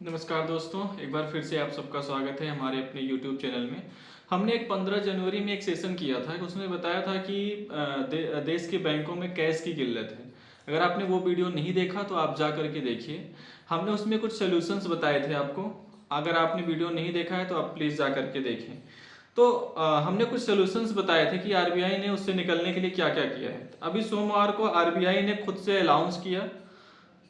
नमस्कार दोस्तों, एक बार फिर से आप सबका स्वागत है हमारे अपने YouTube चैनल में। हमने एक 15 जनवरी में एक सेशन किया था, उसमें बताया था कि देश के बैंकों में कैश की किल्लत है। अगर आपने वो वीडियो नहीं देखा तो आप जा करके देखिए। हमने उसमें कुछ सोल्यूशंस बताए थे आपको। अगर आपने वीडियो नहीं देखा है तो आप प्लीज़ जा करके देखें। तो हमने कुछ सोल्यूशंस बताए थे कि आरबीआई ने उससे निकलने के लिए क्या क्या किया है। अभी सोमवार को आरबीआई ने खुद से अनाउंस किया,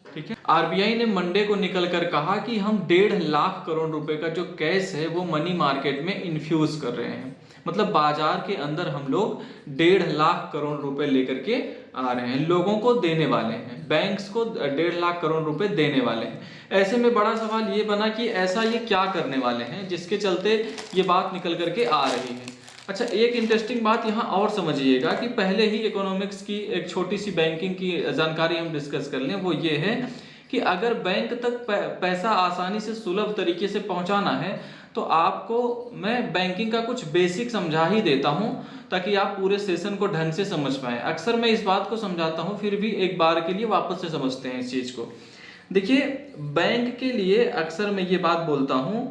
ठीक है। आरबीआई ने मंडे को निकल कर कहा कि हम 1.5 लाख करोड़ रुपए का जो कैश है वो मनी मार्केट में इन्फ्यूज कर रहे हैं। मतलब बाजार के अंदर हम लोग 1.5 लाख करोड़ रुपए लेकर के आ रहे हैं, लोगों को देने वाले हैं, बैंक्स को 1.5 लाख करोड़ रुपए देने वाले हैं। ऐसे में बड़ा सवाल ये बना कि ऐसा ये क्या करने वाले हैं जिसके चलते ये बात निकल करके आ रही है। अच्छा, एक इंटरेस्टिंग बात यहाँ और समझिएगा कि पहले ही इकोनॉमिक्स की एक छोटी सी बैंकिंग की जानकारी हम डिस्कस कर लें। वो ये है कि अगर बैंक तक पैसा आसानी से सुलभ तरीके से पहुंचाना है तो आपको मैं बैंकिंग का कुछ बेसिक समझा ही देता हूं ताकि आप पूरे सेशन को ढंग से समझ पाएं। अक्सर मैं इस बात को समझाता हूं, फिर भी एक बार के लिए वापस से समझते हैं इस चीज को। देखिए, बैंक के लिए अक्सर मैं ये बात बोलता हूं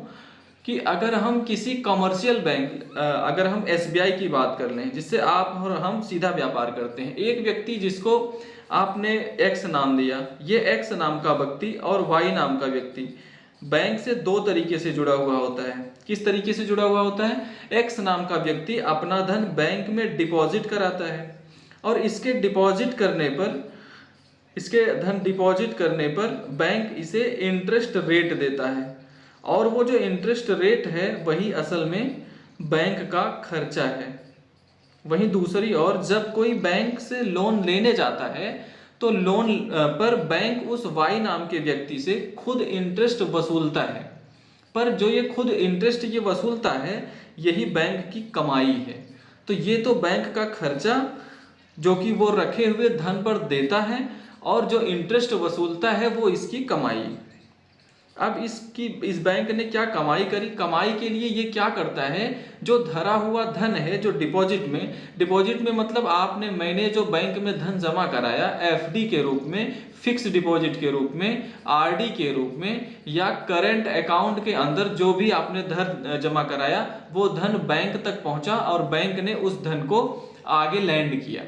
कि अगर हम किसी कमर्शियल बैंक, अगर हम एसबीआई की बात कर लें जिससे आप और हम सीधा व्यापार करते हैं, एक व्यक्ति जिसको आपने एक्स नाम दिया, ये एक्स नाम का व्यक्ति और वाई नाम का व्यक्ति बैंक से दो तरीके से जुड़ा हुआ होता है। किस तरीके से जुड़ा हुआ होता है? एक्स नाम का व्यक्ति अपना धन बैंक में डिपॉजिट कराता है और इसके धन डिपॉजिट करने पर बैंक इसे इंटरेस्ट रेट देता है और वो जो इंटरेस्ट रेट है वही असल में बैंक का खर्चा है। वहीं दूसरी ओर जब कोई बैंक से लोन लेने जाता है तो लोन पर बैंक उस वाई नाम के व्यक्ति से खुद इंटरेस्ट वसूलता है, पर जो ये खुद इंटरेस्ट ये वसूलता है यही बैंक की कमाई है। तो ये तो बैंक का खर्चा जो कि वो रखे हुए धन पर देता है और जो इंटरेस्ट वसूलता है वो इसकी कमाई। अब इस बैंक ने क्या कमाई करी? कमाई के लिए ये क्या करता है, जो धरा हुआ धन है, जो डिपॉजिट में मतलब मैंने जो बैंक में धन जमा कराया एफडी के रूप में, फिक्स डिपॉजिट के रूप में, आरडी के रूप में या करंट अकाउंट के अंदर जो भी आपने धन जमा कराया वो धन बैंक तक पहुंचा और बैंक ने उस धन को आगे लैंड किया।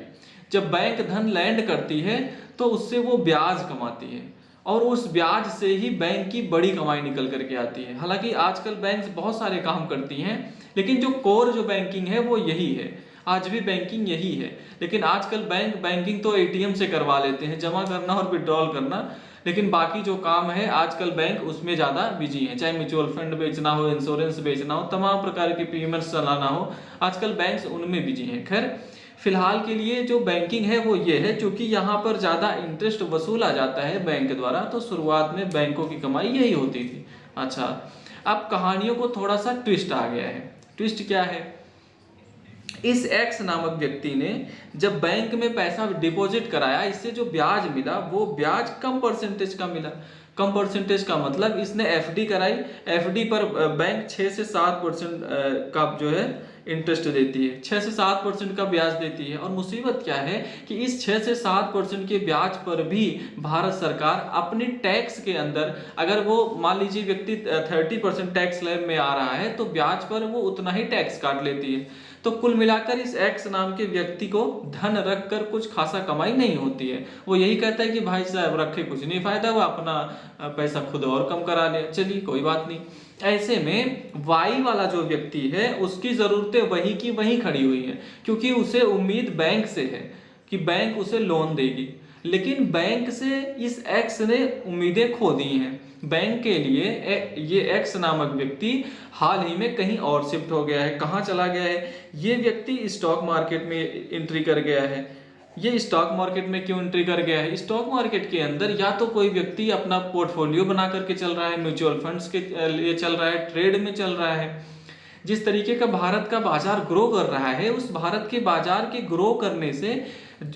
जब बैंक धन लैंड करती है तो उससे वो ब्याज कमाती है और उस ब्याज से ही बैंक की बड़ी कमाई निकल करके आती है। हालांकि आजकल बैंक्स बहुत सारे काम करती हैं, लेकिन जो कोर जो बैंकिंग है वो यही है। आज भी बैंकिंग यही है, लेकिन आजकल बैंकिंग तो एटीएम से करवा लेते हैं, जमा करना और विड्रॉल करना, लेकिन बाकी जो काम है आजकल बैंक उसमें ज़्यादा बिजी है। चाहे म्यूचुअल फंड बेचना हो, इंश्योरेंस बेचना हो, तमाम प्रकार के पेमेंट्स चलाना हो, आजकल बैंक्स उनमें बिजी हैं। खैर, फिलहाल के लिए जो बैंकिंग है वो ये है, क्योंकि यहाँ पर ज़्यादा इंटरेस्ट वसूला जाता है बैंक द्वारा, तो शुरुआत में बैंकों की कमाई यही होती थी। अच्छा, अब कहानियों को थोड़ा सा ट्विस्ट आ गया है। ट्विस्ट क्या है? इस एक्स नामक व्यक्ति ने जब बैंक में पैसा डिपॉजिट कराया, इससे जो ब्याज मिला वो ब्याज कम परसेंटेज का मिला। कम परसेंटेज का मतलब इसने एफडी कराई, एफडी पर बैंक 6 से 7% का जो है इंटरेस्ट देती है, 6 से 7% का ब्याज देती है। और मुसीबत क्या है कि इस 6 से 7% के ब्याज पर भी भारत सरकार अपनी टैक्स के अंदर, अगर वो मान लीजिए व्यक्ति 30% टैक्स स्लैब में आ रहा है तो ब्याज पर वो उतना ही टैक्स काट लेती है। तो कुल मिलाकर इस एक्स नाम के व्यक्ति को धन रख कर कुछ खासा कमाई नहीं होती है। वो यही कहता है कि भाई साहब रखे कुछ नहीं फायदा, वो अपना पैसा खुद और कम करा ले, चलिए कोई बात नहीं। ऐसे में वाई वाला जो व्यक्ति है उसकी जरूरतें वही की वही खड़ी हुई है, क्योंकि उसे उम्मीद बैंक से है कि बैंक उसे लोन देगी, लेकिन बैंक से इस एक्स ने उम्मीदें खो दी हैं। बैंक के लिए ये एक्स नामक व्यक्ति हाल ही में कहीं और शिफ्ट हो गया है। कहाँ चला गया है? ये व्यक्ति स्टॉक मार्केट में एंट्री कर गया है। ये स्टॉक मार्केट में क्यों एंट्री कर गया है? स्टॉक मार्केट के अंदर या तो कोई व्यक्ति अपना पोर्टफोलियो बना करके चल रहा है, म्यूचुअल फंड्स के लिए चल रहा है, ट्रेड में चल रहा है, जिस तरीके का भारत का बाजार ग्रो कर रहा है, उस भारत के बाजार के ग्रो करने से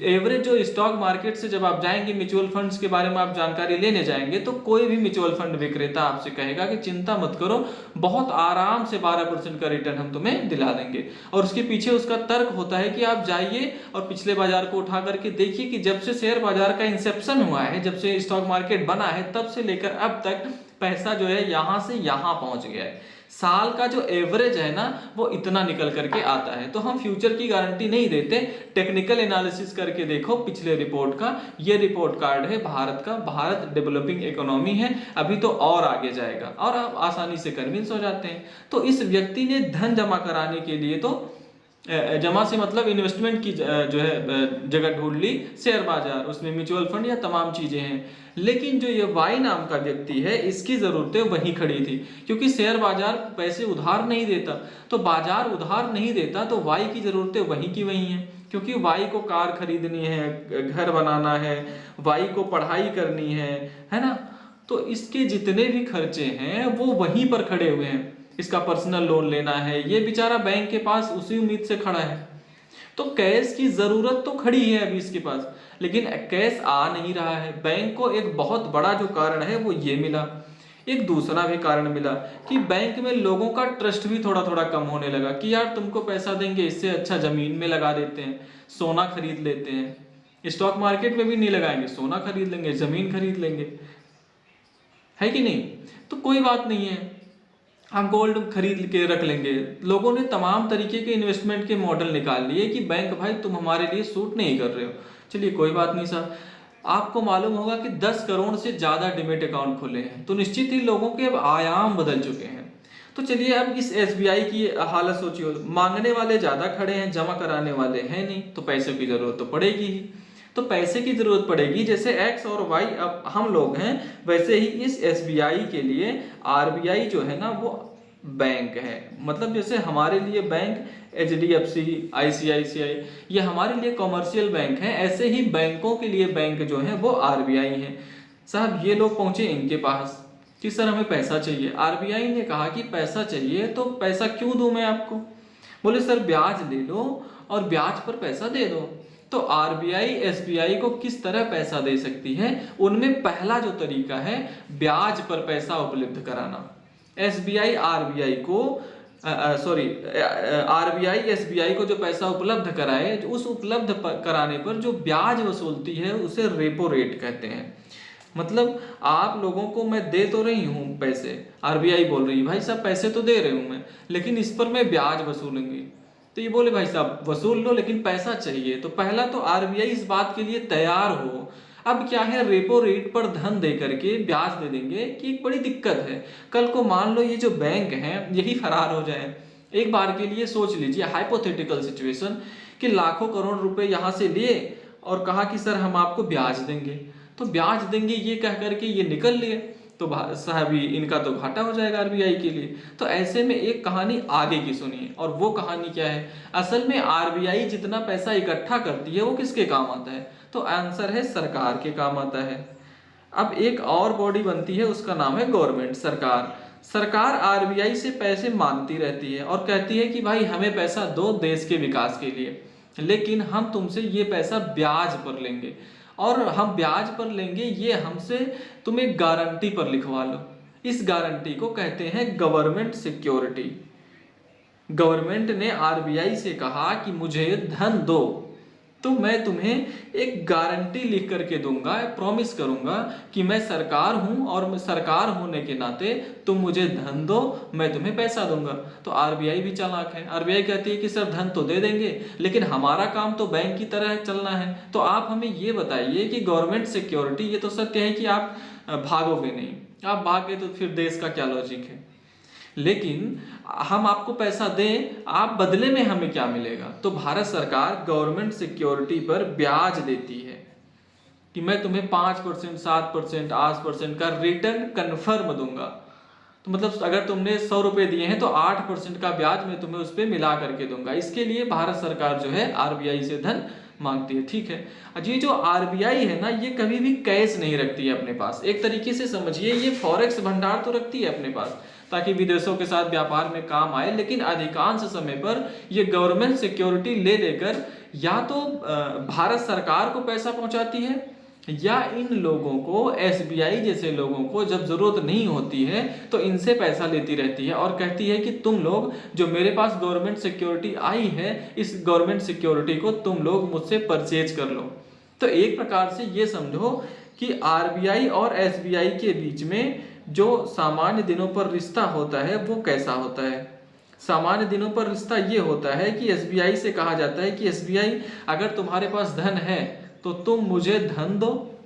एवरेज जो स्टॉक मार्केट से जब आप जाएंगे, म्यूचुअल फंड्स के बारे में आप जानकारी लेने जाएंगे, तो कोई भी म्यूचुअल फंड विक्रेता आपसे कहेगा कि चिंता मत करो, बहुत आराम से 12% का रिटर्न हम तुम्हें दिला देंगे। और उसके पीछे उसका तर्क होता है कि आप जाइए और पिछले बाजार को उठा करके देखिए कि जब से शेयर बाजार का इंसेप्शन हुआ है, जब से स्टॉक मार्केट बना है, तब से लेकर अब तक पैसा जो है यहां से यहां पहुंच गया है। साल का जो एवरेज है ना, वो इतना निकल करके आता है। तो हम फ्यूचर की गारंटी नहीं देते, टेक्निकल एनालिसिस करके देखो पिछले रिपोर्ट का। ये रिपोर्ट कार्ड है भारत का, भारत डेवलपिंग इकोनॉमी है, अभी तो और आगे जाएगा, और आप आसानी से कन्विंस हो जाते हैं। तो इस व्यक्ति ने धन जमा कराने के लिए तो जमा से मतलब इन्वेस्टमेंट की जो है जगह ढूंढ ली, शेयर बाजार, उसमें म्यूचुअल फंड या तमाम चीजें हैं। लेकिन जो ये वाई नाम का व्यक्ति है, इसकी जरूरतें वहीं खड़ी थी, क्योंकि शेयर बाजार पैसे उधार नहीं देता, तो बाजार उधार नहीं देता, तो वाई की जरूरतें वहीं की वहीं हैं। क्योंकि वाई को कार खरीदनी है, घर बनाना है, वाई को पढ़ाई करनी है ना, तो इसके जितने भी खर्चे हैं वो वहीं पर खड़े हुए हैं। इसका पर्सनल लोन लेना है, ये बेचारा बैंक के पास उसी उम्मीद से खड़ा है। तो कैश की जरूरत तो खड़ी है अभी इसके पास, लेकिन कैश आ नहीं रहा है। बैंक को एक बहुत बड़ा जो कारण है वो ये मिला। एक दूसरा भी कारण मिला कि बैंक में लोगों का ट्रस्ट भी थोड़ा थोड़ा कम होने लगा कि यार तुमको पैसा देंगे, इससे अच्छा जमीन में लगा देते हैं, सोना खरीद लेते हैं। स्टॉक मार्केट में भी नहीं लगाएंगे, सोना खरीद लेंगे, जमीन खरीद लेंगे, है कि नहीं? तो कोई बात नहीं है, हम गोल्ड खरीद के रख लेंगे। लोगों ने तमाम तरीके के इन्वेस्टमेंट के मॉडल निकाल लिए कि बैंक भाई तुम हमारे लिए सूट नहीं कर रहे हो, चलिए कोई बात नहीं साहब। आपको मालूम होगा कि 10 करोड़ से ज्यादा डिमेट अकाउंट खुले हैं, तो निश्चित ही लोगों के अब आयाम बदल चुके हैं। तो चलिए अब इस एसबीआई की हालत सोचिए, मांगने वाले ज्यादा खड़े हैं, जमा कराने वाले हैं नहीं, तो पैसे की जरूरत तो पड़ेगी ही। तो पैसे की जरूरत पड़ेगी, जैसे एक्स और वाई अब हम लोग हैं, वैसे ही इस एसबीआई के लिए आरबीआई जो है ना वो बैंक है। मतलब जैसे हमारे लिए बैंक एचडीएफसी, आईसीआईसीआई, ये हमारे लिए कॉमर्शियल बैंक है, ऐसे ही बैंकों के लिए बैंक जो है वो आरबीआई है। साहब ये लोग पहुंचे इनके पास कि सर हमें पैसा चाहिए। आरबीआई ने कहा कि पैसा चाहिए, तो पैसा क्यों दूं मैं आपको? बोले सर ब्याज ले लो और ब्याज पर पैसा दे दो। तो आरबीआई एसबीआई को किस तरह पैसा दे सकती है? उनमें पहला जो तरीका है ब्याज पर पैसा उपलब्ध कराना। एसबीआई आरबीआई को आरबीआई एसबीआई को जो पैसा उपलब्ध कराए, उस उपलब्ध कराने पर जो ब्याज वसूलती है उसे रेपो रेट कहते हैं। मतलब आप लोगों को मैं दे तो रही हूं पैसे, आरबीआई बोल रही है भाई साहब पैसे तो दे रही हूं मैं, लेकिन इस पर मैं ब्याज वसूलूंगी। तो ये बोले भाई साहब वसूल लो, लेकिन पैसा चाहिए। तो पहला तो आरबीआई इस बात के लिए तैयार हो। अब क्या है, रेपो रेट पर धन दे करके ब्याज दे देंगे कि एक बड़ी दिक्कत है। कल को मान लो ये जो बैंक है यही फरार हो जाए। एक बार के लिए सोच लीजिए हाइपोथेटिकल सिचुएशन कि लाखों करोड़ रुपए यहां से लिए और कहा कि सर हम आपको ब्याज देंगे, तो ब्याज देंगे ये कह करके ये निकल लिए, तो साहब इनका तो घाटा हो जाएगा आरबीआई के लिए। तो ऐसे में एक कहानी आगे की सुनिए, और वो कहानी क्या है? असल में आरबीआई जितना पैसा इकट्ठा करती है वो किसके काम आता है? तो आंसर है सरकार के काम आता है। अब एक और बॉडी बनती है, उसका नाम है गवर्नमेंट, सरकार। सरकार आरबीआई से पैसे मांगती रहती है और कहती है कि भाई हमें पैसा दो देश के विकास के लिए, लेकिन हम तुमसे ये पैसा ब्याज पर लेंगे, और हम ब्याज पर लेंगे ये हमसे तुम एक गारंटी पर लिखवा लो। इस गारंटी को कहते हैं गवर्नमेंट सिक्योरिटी। गवर्नमेंट ने आरबीआई से कहा कि मुझे धन दो, तो मैं तुम्हें एक गारंटी लिख करके दूंगा, प्रॉमिस करूंगा कि मैं सरकार हूं और मैं सरकार होने के नाते तुम मुझे धन दो, मैं तुम्हें पैसा दूंगा। तो आरबीआई भी चालाक है, आरबीआई कहती है कि सर धन तो दे देंगे, लेकिन हमारा काम तो बैंक की तरह चलना है। तो आप हमें ये बताइए कि गवर्नमेंट सिक्योरिटी, ये तो सत्य है कि आप भागोगे नहीं, आप भागे तो फिर देश का क्या लॉजिक है, लेकिन हम आपको पैसा दें, आप बदले में हमें क्या मिलेगा? तो भारत सरकार गवर्नमेंट सिक्योरिटी पर ब्याज देती है कि मैं तुम्हें 5%, 7%, 8% का रिटर्न कन्फर्म दूंगा। तो मतलब अगर तुमने 100 रुपए दिए हैं तो 8% का ब्याज मैं तुम्हें उस पर मिला करके दूंगा। इसके लिए भारत सरकार जो है आरबीआई से धन मांगती है। ठीक है, ये जो आरबीआई है ना, ये कभी भी कैश नहीं रखती है अपने पास। एक तरीके से समझिए ये फॉरेक्स भंडार तो रखती है अपने पास, ताकि विदेशों के साथ व्यापार में काम आए, लेकिन अधिकांश समय पर ये गवर्नमेंट सिक्योरिटी ले लेकर या तो भारत सरकार को पैसा पहुंचाती है, या इन लोगों को, एसबीआई जैसे लोगों को जब जरूरत नहीं होती है तो इनसे पैसा लेती रहती है और कहती है कि तुम लोग, जो मेरे पास गवर्नमेंट सिक्योरिटी आई है, इस गवर्नमेंट सिक्योरिटी को तुम लोग मुझसे परचेज कर लो। तो एक प्रकार से ये समझो कि आरबीआई और एसबीआई के बीच में जो सामान्य दिनों पर रिश्ता होता है वो कैसा होता है। सामान्य दिनों पर रिश्ता ये होता है कि एसबीआई से कहा जाता है कि एसबीआई, अगर तुम्हारे पास धन है तो तुम मुझे धन दो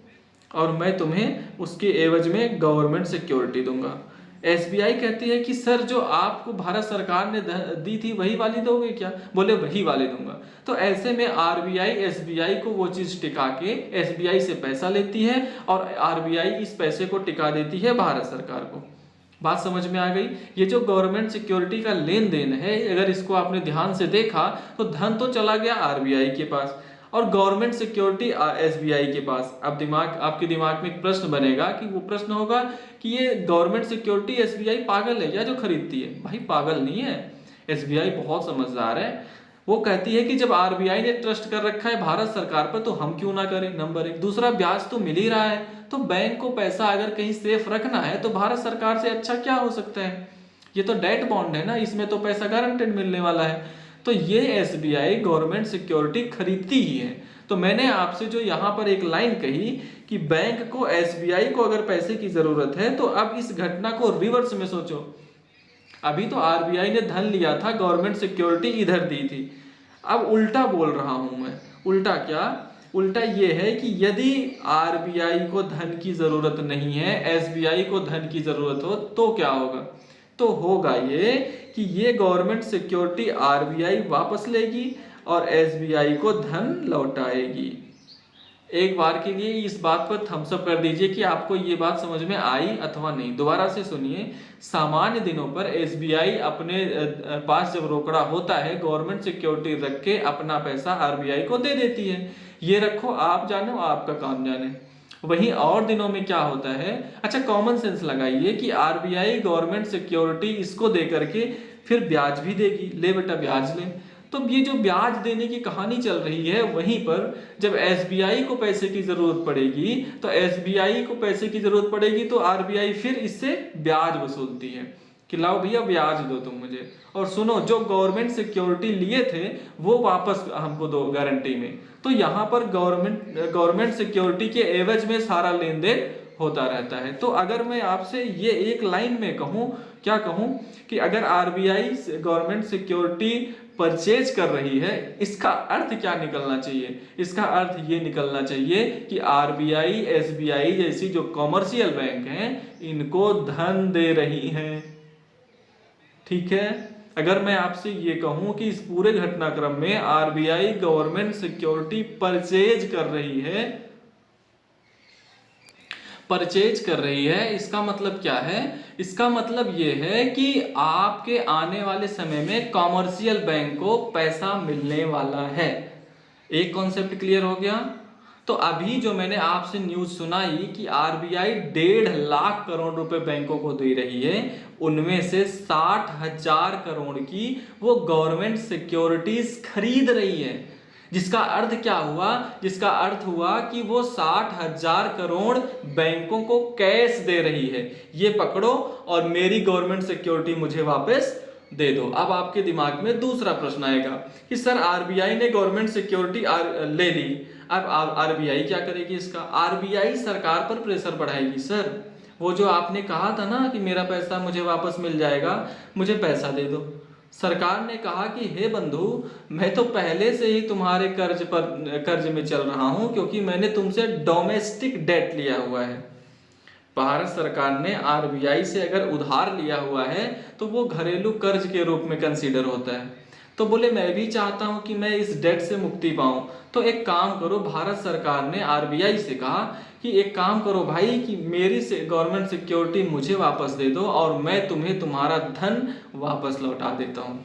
और मैं तुम्हें उसके एवज में गवर्नमेंट सिक्योरिटी दूंगा। एसबीआई कहती है कि सर, जो आपको भारत सरकार ने दी थी वही वाली दोगे क्या? बोले वही वाली दूंगा। तो ऐसे में आरबीआई एसबीआई को वो चीज टिका के एसबीआई से पैसा लेती है और आरबीआई इस पैसे को टिका देती है भारत सरकार को। बात समझ में आ गई? ये जो गवर्नमेंट सिक्योरिटी का लेन देन है, अगर इसको आपने ध्यान से देखा तो धन तो चला गया आरबीआई के पास और गवर्नमेंट सिक्योरिटी एसबीआई के पास। अब आपके दिमाग में एक प्रश्न बनेगा कि वो प्रश्न होगा कि ये गवर्नमेंट सिक्योरिटी एसबीआई पागल है क्या जो खरीदती है? भाई पागल नहीं है, एसबीआई बहुत समझदार है। वो कहती है कि जब आरबीआई ने ट्रस्ट कर रखा है भारत सरकार पर तो हम क्यों ना करें, नंबर एक। दूसरा, ब्याज तो मिल ही रहा है, तो बैंक को पैसा अगर कहीं सेफ रखना है तो भारत सरकार से अच्छा क्या हो सकता है? ये तो डेट बॉन्ड है ना, इसमें तो पैसा गारंटेड मिलने वाला है। तो ये एसबीआई गवर्नमेंट सिक्योरिटी खरीदती ही है। तो मैंने आपसे जो यहाँ पर एक लाइन कही कि बैंक को, एसबीआई को अगर पैसे की जरूरत है तो अब इस घटना को रिवर्स में सोचो। अभी तो आरबीआई ने धन लिया था, गवर्नमेंट सिक्योरिटी इधर दी थी। अब उल्टा बोल रहा हूं मैं। उल्टा क्या? उल्टा ये है कि यदि आरबीआई को धन की जरूरत नहीं है, एसबीआई को धन की जरूरत हो तो क्या होगा? तो होगा ये कि ये गवर्नमेंट सिक्योरिटी आरबीआई वापस लेगी और एसबीआई को धन लौटाएगी। एक बार के लिए इस बात पर थम्स अप कर दीजिए कि आपको ये बात समझ में आई अथवा नहीं। दोबारा से सुनिए। सामान्य दिनों पर एसबीआई अपने पास जब रोकड़ा होता है, गवर्नमेंट सिक्योरिटी रख के अपना पैसा आरबीआई को दे देती है, ये रखो, आप जानो, आपका काम जाने। वहीं और दिनों में क्या होता है? अच्छा, कॉमन सेंस लगाइए कि आरबीआई गवर्नमेंट सिक्योरिटी इसको दे करके फिर ब्याज भी देगी, ले बेटा ब्याज ले। तो ये जो ब्याज देने की कहानी चल रही है, वहीं पर जब एसबीआई को पैसे की जरूरत पड़ेगी तो एसबीआई को पैसे की जरूरत पड़ेगी तो आरबीआई फिर इससे ब्याज वसूलती है कि लाओ भैया ब्याज दो तुम मुझे, और सुनो जो गवर्नमेंट सिक्योरिटी लिए थे वो वापस हमको दो गारंटी में। तो यहाँ पर गवर्नमेंट सिक्योरिटी के एवज में सारा लेन देन होता रहता है। तो अगर मैं आपसे ये एक लाइन में कहूँ, क्या कहूँ कि अगर आरबीआई गवर्नमेंट सिक्योरिटी परचेज कर रही है, इसका अर्थ क्या निकलना चाहिए? इसका अर्थ ये निकलना चाहिए कि आरबीआई एसबीआई जैसी जो कॉमर्शियल बैंक हैं इनको धन दे रही हैं। ठीक है, अगर मैं आपसे ये कहूं कि इस पूरे घटनाक्रम में आरबीआई गवर्नमेंट सिक्योरिटी परचेज कर रही है, इसका मतलब क्या है? इसका मतलब ये है कि आपके आने वाले समय में कॉमर्शियल बैंक को पैसा मिलने वाला है। एक कॉन्सेप्ट क्लियर हो गया? तो अभी जो मैंने आपसे न्यूज सुनाई कि आरबीआई 1.5 लाख करोड़ रुपए बैंकों को दे रही है, उनमें से 60,000 करोड़ की वो गवर्नमेंट सिक्योरिटीज खरीद रही है। जिसका अर्थ क्या हुआ? जिसका अर्थ हुआ कि वो 60,000 करोड़ बैंकों को कैश दे रही है, ये पकड़ो और मेरी गवर्नमेंट सिक्योरिटी मुझे वापस दे दो। अब आपके दिमाग में दूसरा प्रश्न आएगा कि सर आरबीआई ने गवर्नमेंट सिक्योरिटी ले ली, अब आरबीआई क्या करेगी इसका? आरबीआई सरकार पर प्रेशर बढ़ाएगी। सर वो जो आपने कहा था ना कि मेरा पैसा मुझे वापस मिल जाएगा, मुझे पैसा दे दो। सरकार ने कहा कि हे बंधु, मैं तो पहले से ही तुम्हारे कर्ज में चल रहा हूं क्योंकि मैंने तुमसे डोमेस्टिक डेट लिया हुआ है। भारत सरकार ने आरबीआई से अगर उधार लिया हुआ है तो वो घरेलू कर्ज के रूप में कंसीडर होता है। तो बोले मैं भी चाहता हूं कि मैं इस डेट से मुक्ति पाऊं, तो एक काम करो, भारत सरकार ने आरबीआई से कहा कि एक काम करो भाई कि मेरी से गवर्नमेंट सिक्योरिटी मुझे वापस दे दो और मैं तुम्हें तुम्हारा धन वापस लौटा देता हूं।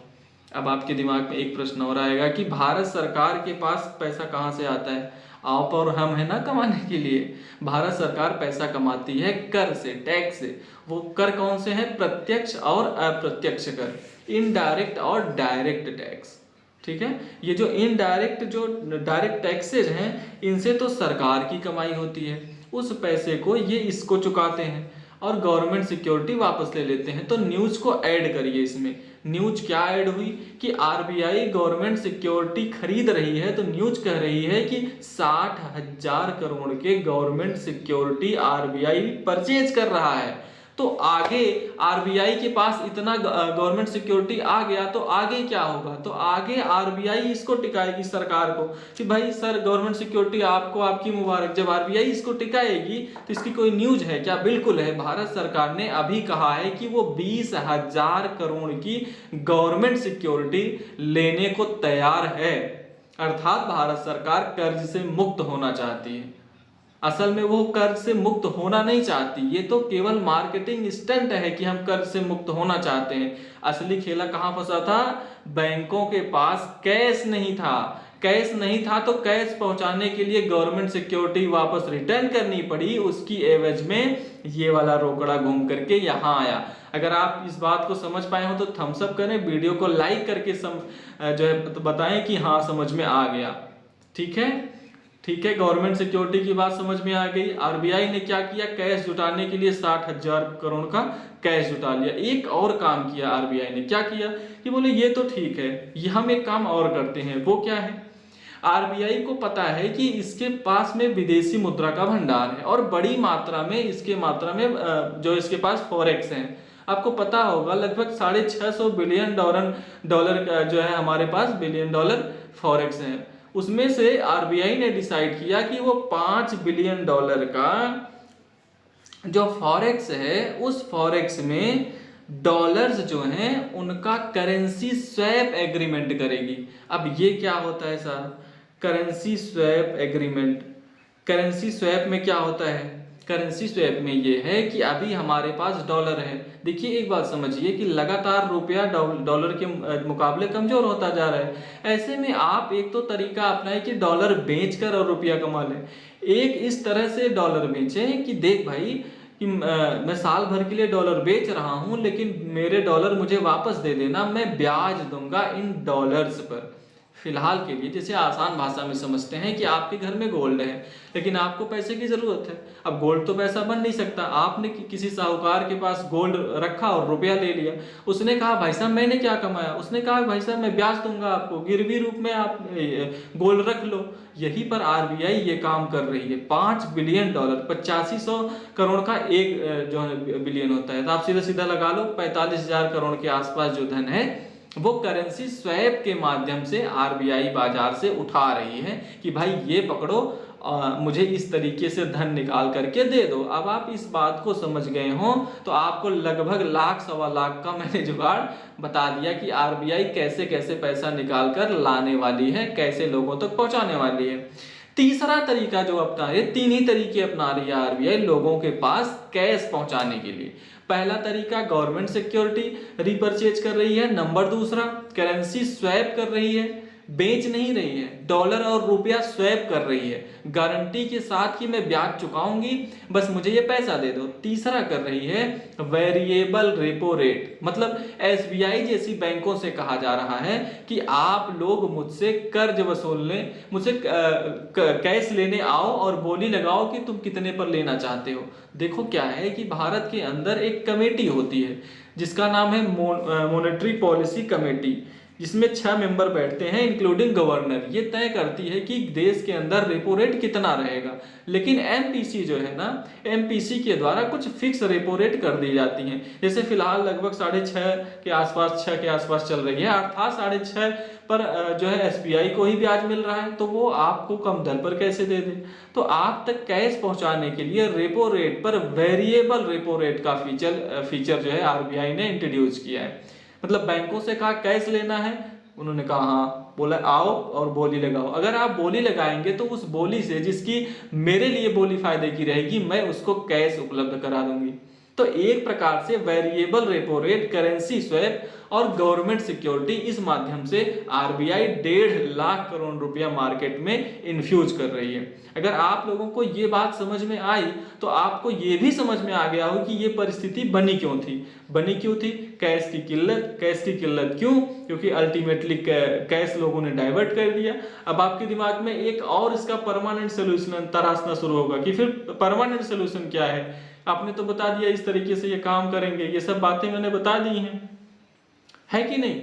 अब आपके दिमाग में एक प्रश्न और आएगा कि भारत सरकार के पास पैसा कहां से आता है? आप और हम है ना कमाने के लिए। भारत सरकार पैसा कमाती है कर से, टैक्स से। वो कर कौन से हैं? प्रत्यक्ष और अप्रत्यक्ष कर, इनडायरेक्ट और डायरेक्ट टैक्स। ठीक है, ये जो इनडायरेक्ट जो डायरेक्ट टैक्सेज हैं इनसे तो सरकार की कमाई होती है, उस पैसे को ये इसको चुकाते हैं और गवर्नमेंट सिक्योरिटी वापस ले लेते हैं। तो न्यूज को ऐड करिए इसमें। न्यूज क्या ऐड हुई कि आरबीआई गवर्नमेंट सिक्योरिटी खरीद रही है, तो न्यूज कह रही है कि 60,000 करोड़ के गवर्नमेंट सिक्योरिटी आरबीआई परचेज कर रहा है। तो आगे आरबीआई के पास इतना गवर्नमेंट सिक्योरिटी आ गया तो आगे क्या होगा? तो आगे आरबीआई इसको टिकाएगी सरकार को कि भाई सर गवर्नमेंट सिक्योरिटी आपको, आपकी मुबारक। जब आरबीआई इसको टिकाएगी तो इसकी कोई न्यूज है क्या? बिल्कुल है। भारत सरकार ने अभी कहा है कि वो 20,000 करोड़ की गवर्नमेंट सिक्योरिटी लेने को तैयार है। अर्थात भारत सरकार कर्ज से मुक्त होना चाहती है। असल में वो कर्ज से मुक्त होना नहीं चाहती, ये तो केवल मार्केटिंग स्टंट है कि हम कर्ज से मुक्त होना चाहते हैं। असली खेला कहाँ फंसा था? बैंकों के पास कैश नहीं था। कैश नहीं था तो कैश पहुंचाने के लिए गवर्नमेंट सिक्योरिटी वापस रिटर्न करनी पड़ी, उसकी एवज में ये वाला रोकड़ा घूम करके यहाँ आया। अगर आप इस बात को समझ पाए हो तो थम्स अप करें, वीडियो को लाइक करके जो है बताएं कि हाँ समझ में आ गया। ठीक है, ठीक है, गवर्नमेंट सिक्योरिटी की बात समझ में आ गई। आरबीआई ने क्या किया? कैश जुटाने के लिए 60,000 करोड़ का कैश जुटा लिया। एक और काम किया आरबीआई ने, क्या किया कि बोले ये तो ठीक है, ये हम एक काम और करते हैं। वो क्या है? आरबीआई को पता है कि इसके पास में विदेशी मुद्रा का भंडार है और बड़ी मात्रा में जो इसके पास फॉरेक्स हैं। आपको पता होगा लगभग 650 बिलियन डॉलर का जो है हमारे पास बिलियन डॉलर फॉरेक्स है। उसमें से आरबीआई ने डिसाइड किया कि वो 5 बिलियन डॉलर का जो फॉरेक्स है उस फॉरेक्स में डॉलर्स जो हैं उनका करेंसी स्वैप एग्रीमेंट करेगी। अब ये क्या होता है sir? Currency swap agreement. Currency swap में क्या होता है? करेंसी स्वैप में ये है कि अभी हमारे पास डॉलर है। देखिए एक बात समझिए कि लगातार रुपया डॉलर के मुकाबले कमजोर होता जा रहा है। ऐसे में आप एक तो तरीका अपनाएं कि डॉलर बेचकर और रुपया कमा लें। एक इस तरह से डॉलर बेचें कि देख भाई कि मैं साल भर के लिए डॉलर बेच रहा हूं, लेकिन मेरे डॉलर मुझे वापस दे देना, मैं ब्याज दूंगा इन डॉलर्स पर। फिलहाल के लिए जैसे आसान भाषा में समझते हैं कि आपके घर में गोल्ड है लेकिन आपको पैसे की जरूरत है। अब गोल्ड तो पैसा बन नहीं सकता। आपने किसी साहूकार के पास गोल्ड रखा और रुपया ले लिया। उसने कहा भाई साहब मैंने क्या कमाया? उसने कहा भाई साहब मैं ब्याज दूंगा आपको, गिरवी रूप में आप गोल्ड रख लो। यहीं पर आरबीआई ये काम कर रही है। 5 बिलियन डॉलर 8500 करोड़ का एक जो बिलियन होता है, तो आप सीधा सीधा लगा लो 45,000 करोड़ के आसपास जो धन है वो करेंसी स्वैप के माध्यम से आरबीआई बाजार से उठा रही है कि भाई ये पकड़ो, मुझे इस तरीके से धन निकाल करके दे दो। अब आप इस बात को समझ गए हो तो आपको लगभग लाख सवा लाख का मैंने जुगाड़ बता दिया कि आरबीआई कैसे कैसे पैसा निकाल कर लाने वाली है, कैसे लोगों तक पहुंचाने वाली है। तीसरा तरीका जो अपना है, 3 ही तरीके अपना रही है आरबीआई लोगों के पास कैश पहुंचाने के लिए। पहला तरीका गवर्नमेंट सिक्योरिटी रीपरचेज कर रही है। नंबर दूसरा करेंसी स्वैप कर रही है, बेच नहीं रही है, डॉलर और रुपया स्वैप कर रही है गारंटी के साथ कि मैं ब्याज चुकाऊंगी, बस मुझे ये पैसा दे दो। तीसरा कर रही है वेरिएबल रेपो रेट। मतलब एसबीआई जैसी बैंकों से कहा जा रहा है कि आप लोग मुझसे कर्ज वसूलने, मुझसे कैश लेने आओ और बोली लगाओ कि तुम कितने पर लेना चाहते हो। देखो क्या है कि भारत के अंदर एक कमेटी होती है जिसका नाम है मॉनेटरी पॉलिसी कमेटी, जिसमें 6 मेंबर बैठते हैं इंक्लूडिंग गवर्नर। ये तय करती है कि देश के अंदर रेपो रेट कितना रहेगा। लेकिन एमपीसी जो है ना, एमपीसी के द्वारा कुछ फिक्स रेपो रेट कर दी जाती हैं। जैसे फिलहाल लगभग 6.5 के आसपास, 6 के आसपास चल रही है, अर्थात 6.5 पर जो है एसबीआई को ही ब्याज मिल रहा है, तो वो आपको कम दर पर कैसे दे दे। तो आप तक कैश पहुंचाने के लिए रेपो रेट पर वेरिएबल रेपो रेट का फीचर जो है आरबीआई ने इंट्रोड्यूस किया है। मतलब बैंकों से कहा कैश लेना है, उन्होंने कहा हाँ, बोला आओ और बोली लगाओ। अगर आप बोली लगाएंगे तो उस बोली से जिसकी मेरे लिए बोली फायदे की रहेगी, मैं उसको कैश उपलब्ध करा दूंगी। तो एक प्रकार से variable repo rate, currency swap और गवर्नमेंट सिक्योरिटी, इस माध्यम से आरबीआई 1.5 लाख करोड़ रुपया मार्केट में इन्फ्यूज कर रही है। अगर आप लोगों को ये बात समझ में आई तो आपको ये भी समझ में आ गया हो कि ये परिस्थिति बनी क्यों थी। कैश की किल्लत क्यों? क्योंकि अल्टीमेटली कैश लोगों ने डाइवर्ट कर दिया। अब आपके दिमाग में एक और इसका परमानेंट सोल्यूशन तराशना शुरू होगा कि फिर परमानेंट सोल्यूशन क्या है। आपने तो बता दिया इस तरीके से ये काम करेंगे, ये सब बातें मैंने बता दी हैं, है कि नहीं?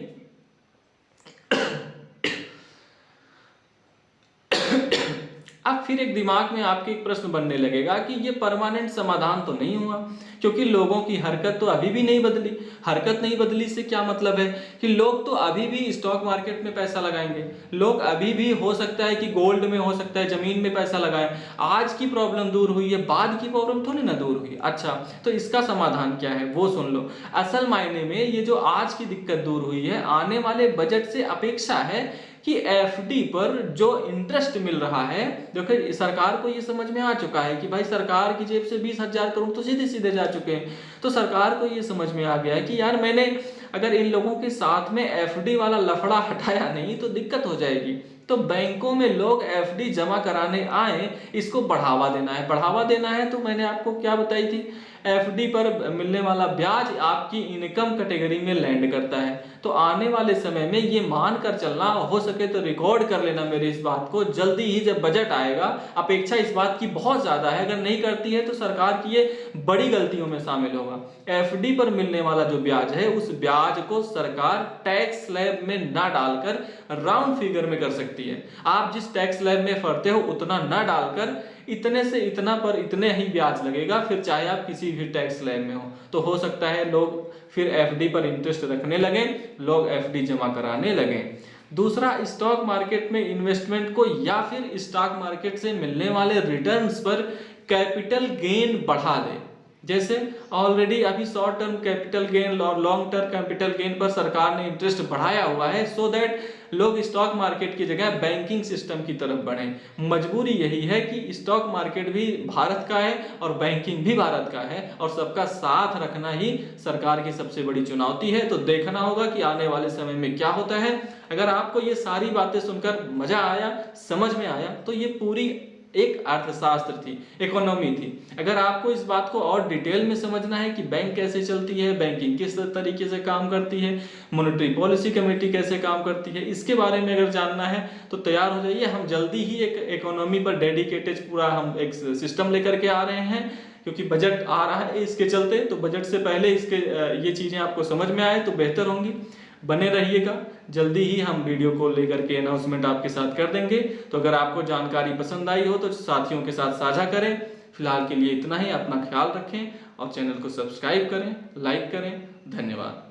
अब फिर एक दिमाग में आपके एक प्रश्न बनने लगेगा कि ये परमानेंट समाधान तो नहीं हुआ, क्योंकि लोगों की हरकत तो अभी भी नहीं बदली। हरकत नहीं बदली से क्या मतलब है कि लोग तो अभी भी स्टॉक मार्केट में पैसा लगाएंगे, लोग अभी भी हो सकता है कि गोल्ड में, हो सकता है जमीन में पैसा लगाएं। आज की प्रॉब्लम दूर हुई है, बाद की प्रॉब्लम थोड़ी ना दूर हुई। अच्छा, तो इसका समाधान क्या है वो सुन लो। असल मायने में ये जो आज की दिक्कत दूर हुई है, आने वाले बजट से अपेक्षा है कि एफडी पर जो इंटरेस्ट मिल रहा है, देखो सरकार को ये समझ में आ चुका है कि भाई सरकार की जेब से 20,000 करोड़ तो सीधे सीधे जा चुके हैं। तो सरकार को ये समझ में आ गया है कि यार मैंने अगर इन लोगों के साथ में एफडी वाला लफड़ा हटाया नहीं तो दिक्कत हो जाएगी। तो बैंकों में लोग एफडी जमा कराने आए, इसको बढ़ावा देना है। तो मैंने आपको क्या बताई थी, एफडी पर मिलने वाला ब्याज आपकी इनकम कैटेगरी में लैंड करता है। तो आने वाले समय में ये मान कर चलना, हो सके तो रिकॉर्ड कर लेना मेरी इस बात को, जल्दी ही जब बजट आएगा, अपेक्षा इस बात की बहुत ज्यादा है, अगर नहीं करती है तो सरकार की ये बड़ी गलतियों में शामिल होगा। एफडी पर मिलने वाला जो ब्याज है, उस ब्याज को सरकार टैक्स स्लैब में ना डालकर राउंड फिगर में कर सकती है। आप जिस टैक्स स्लैब में फरते हो उतना ना डालकर इतने से इतना पर इतने ही ब्याज लगेगा, फिर चाहे आप किसी भी टैक्स स्लैब में हो। तो हो सकता है लोग फिर एफडी पर इंटरेस्ट रखने लगे, लोग एफडी जमा कराने लगे। दूसरा, स्टॉक मार्केट में इन्वेस्टमेंट को या फिर स्टॉक मार्केट से मिलने वाले रिटर्न्स पर कैपिटल गेन बढ़ा दे। जैसे ऑलरेडी अभी शॉर्ट टर्म कैपिटल गेन और लॉन्ग टर्म कैपिटल गेन पर सरकार ने इंटरेस्ट बढ़ाया हुआ है, सो दैट लोग स्टॉक मार्केट की जगह बैंकिंग सिस्टम की तरफ बढ़ें। मजबूरी यही है कि स्टॉक मार्केट भी भारत का है और बैंकिंग भी भारत का है, और सबका साथ रखना ही सरकार की सबसे बड़ी चुनौती है। तो देखना होगा कि आने वाले समय में क्या होता है। अगर आपको ये सारी बातें सुनकर मजा आया, समझ में आया, तो ये पूरी एक अर्थशास्त्र थी, इकोनॉमी थी। अगर आपको इस बात को और डिटेल में समझना है कि बैंक कैसे चलती है, बैंकिंग किस तरीके से काम करती है, मॉनेटरी पॉलिसी कमेटी कैसे काम करती है, इसके बारे में अगर जानना है तो तैयार हो जाइए। हम जल्दी ही एक इकोनॉमी पर डेडिकेटेड पूरा हम एक सिस्टम लेकर के आ रहे हैं, क्योंकि बजट आ रहा है इसके चलते। तो बजट से पहले इसके ये चीजें आपको समझ में आए तो बेहतर होंगी। बने रहिएगा, जल्दी ही हम वीडियो को लेकर के अनाउंसमेंट आपके साथ कर देंगे। तो अगर आपको जानकारी पसंद आई हो तो साथियों के साथ साझा करें। फिलहाल के लिए इतना ही, अपना ख्याल रखें और चैनल को सब्सक्राइब करें, लाइक करें। धन्यवाद।